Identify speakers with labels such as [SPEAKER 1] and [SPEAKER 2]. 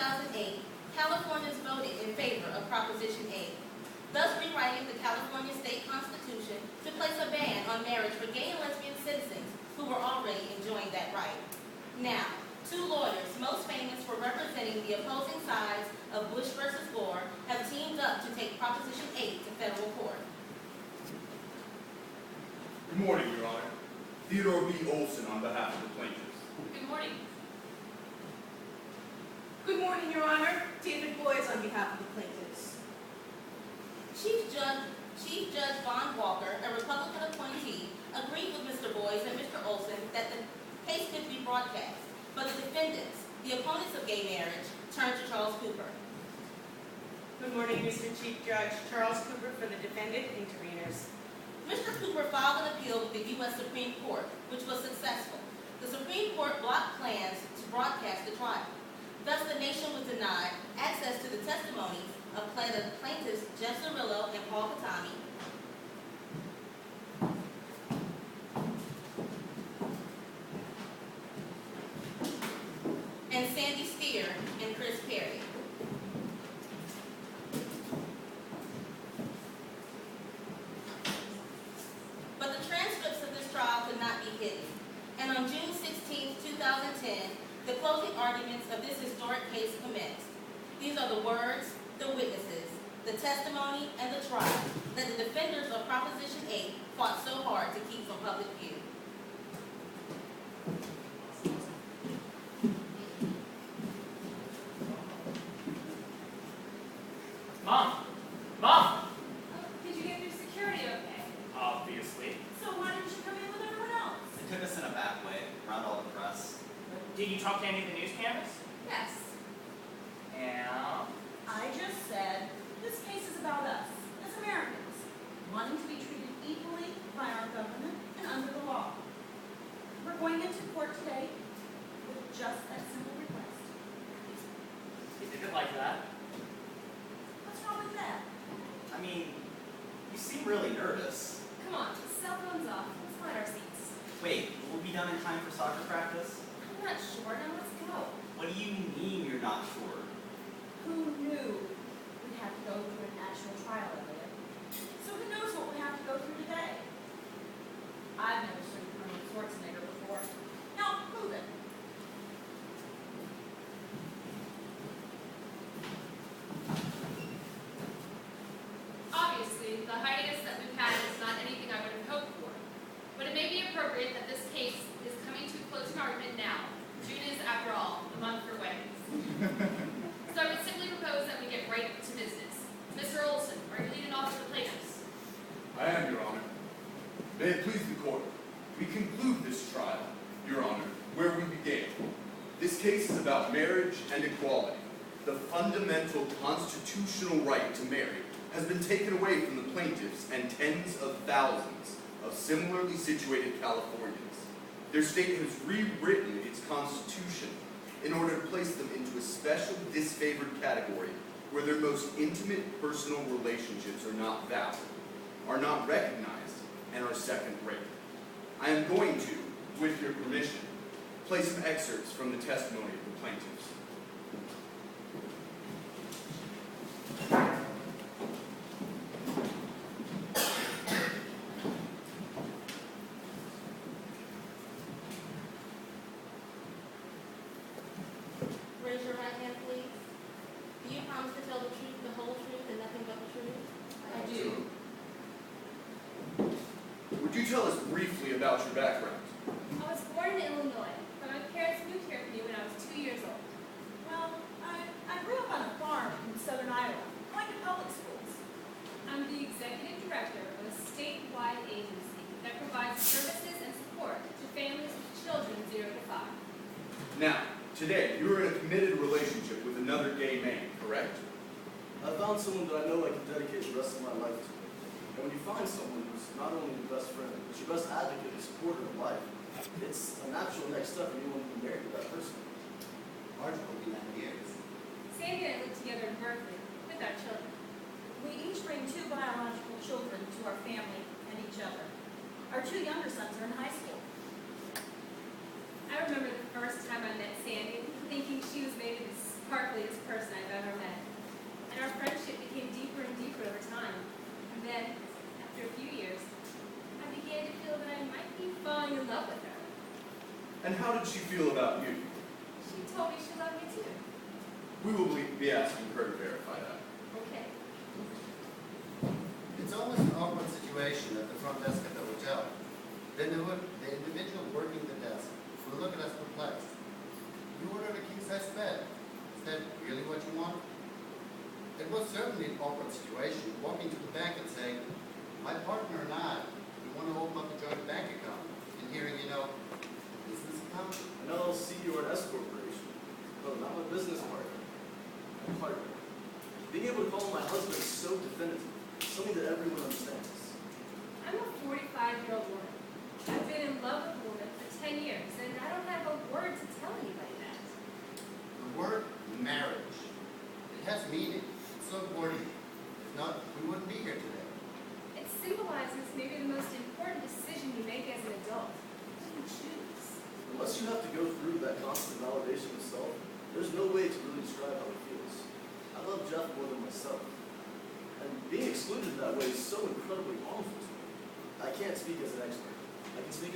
[SPEAKER 1] 2008, Californians voted in favor of Proposition 8, thus rewriting the California state constitution to place a ban on marriage for gay and lesbian citizens who were already enjoying that right. Now, two lawyers, most famous for representing the opposing sides of Bush versus Gore, have teamed up to take Proposition 8 to federal court.
[SPEAKER 2] Good morning, Your Honor. Theodore B. Olson on behalf of the plaintiffs.
[SPEAKER 3] Good morning.
[SPEAKER 4] Good morning, Your Honor. David Boyes on behalf of the plaintiffs.
[SPEAKER 1] Chief Judge Von Walker, a Republican appointee, agreed with Mr. Boyes and Mr. Olson that the case could be broadcast, but the defendants, the opponents of gay marriage, turned to Charles Cooper.
[SPEAKER 4] Good morning, Mr. Chief Judge. Charles Cooper for the defendant interveners.
[SPEAKER 1] Mr. Cooper filed an appeal with the U.S. Supreme Court, which was successful. The Supreme Court blocked plans to broadcast the trial. Thus, the nation was denied access to the testimonies of plaintiffs Jeff Cirillo and Paul Katami, and Sandy Steer and Chris Perry. But the transcripts of this trial could not be hidden. And on June 16, 2010, the closing arguments of this historic case commenced. These are the words, the witnesses, the testimony, and the trial that the defenders of Proposition 8 fought so hard to keep from public view.
[SPEAKER 5] Mom! Mom!
[SPEAKER 3] Did you get through security okay?
[SPEAKER 5] Obviously.
[SPEAKER 3] So why didn't you come in with everyone else?
[SPEAKER 6] They took us in a back way, around all the press.
[SPEAKER 5] Did you talk to any of the news cameras?
[SPEAKER 3] Yes.
[SPEAKER 5] Yeah.
[SPEAKER 7] I just said, this case is about us, as Americans, wanting to be treated equally by our government and under the law. We're going into court today with just that simple request.
[SPEAKER 5] You did it like that?
[SPEAKER 7] What's wrong with that?
[SPEAKER 6] I mean, you seem really nervous.
[SPEAKER 3] Come on, cell phones off. Let's find our seats.
[SPEAKER 6] Wait, will we be done in time for soccer practice?
[SPEAKER 3] I'm not sure. Now let's go.
[SPEAKER 6] What do you mean you're not sure?
[SPEAKER 7] Who knew we'd have to go through an actual trial of it? So who knows what we'll have to go through today? I've never seen Arnold Schwarzenegger before. Now, move it.
[SPEAKER 3] Obviously, the hiatus that we've had is not anything I would have hoped for. But it may be appropriate that this case is coming to a closing argument now. June is, after all, a month for weddings. So I would simply propose that we get right to business. Mr. Olson, are you leading off with the plaintiffs?
[SPEAKER 2] I am, Your Honor. May it please the court, we conclude this trial, Your Honor, where we began. This case is about marriage and equality. The fundamental constitutional right to marry has been taken away from the plaintiffs and tens of thousands of similarly situated Californians. Their state has rewritten its constitution in order to place them into a special disfavored category where their most intimate personal relationships are not valid, are not recognized, and are second-rate. I am going to, with your permission, play some excerpts from the testimony of the plaintiffs.
[SPEAKER 1] Raise your right hand, please. Do you promise to tell the truth, the whole truth, and nothing but the truth?
[SPEAKER 3] I do.
[SPEAKER 2] Would you tell us briefly about your background?
[SPEAKER 3] I was born in Illinois, but my parents moved here with me when I was 2 years old.
[SPEAKER 7] Well, I grew up on a farm in southern Iowa, going to public schools.
[SPEAKER 3] I'm the executive director of a statewide agency that provides services and support to families with children 0 to 5.
[SPEAKER 2] Now, today, you are in a committed relationship with another gay man, correct?
[SPEAKER 8] I found someone that I know I can dedicate the rest of my life to. And when you find someone who's not only your best friend, but your best advocate and supporter in life, it's a natural next step for anyone to be married to that person.
[SPEAKER 6] Marge will be 9 years.
[SPEAKER 3] Sandy and I live together in Berkeley with our children.
[SPEAKER 7] We each bring 2 biological children to our family and each other. Our 2 younger sons are in high school.
[SPEAKER 3] I remember the first time I met Sandy, thinking she was maybe as sparkly as
[SPEAKER 2] And how did she feel about you?
[SPEAKER 3] She told me she loved me too.
[SPEAKER 2] We will be asking her to verify that.
[SPEAKER 3] Okay.
[SPEAKER 9] It's almost an awkward situation at the front desk at the hotel. The individual working the desk will look at us perplexed. You ordered a king-size bed. Is that really what you want? It was certainly an awkward situation, walking to the bank and saying, my partner and I, we want to open up a joint bank account. And hearing, business account?
[SPEAKER 8] An LLC or an S corporation. No, not my business partner. My partner. Being able to call him my husband is so definitive. Something that everyone understands.
[SPEAKER 3] I'm a 45-year-old woman. I've been in love with a woman for 10 years, and I don't have a word to tell anybody that.
[SPEAKER 9] The word marriage. It has meaning. It's so important. If not, we wouldn't be here today.
[SPEAKER 3] It symbolizes maybe the most important decision you make as an adult. What do you choose?
[SPEAKER 8] Unless you have to go through that constant validation of self, there's no way to really describe how it feels. I love Jeff more than myself. And being excluded that way is so incredibly harmful to me. I can't speak as an expert. I can speak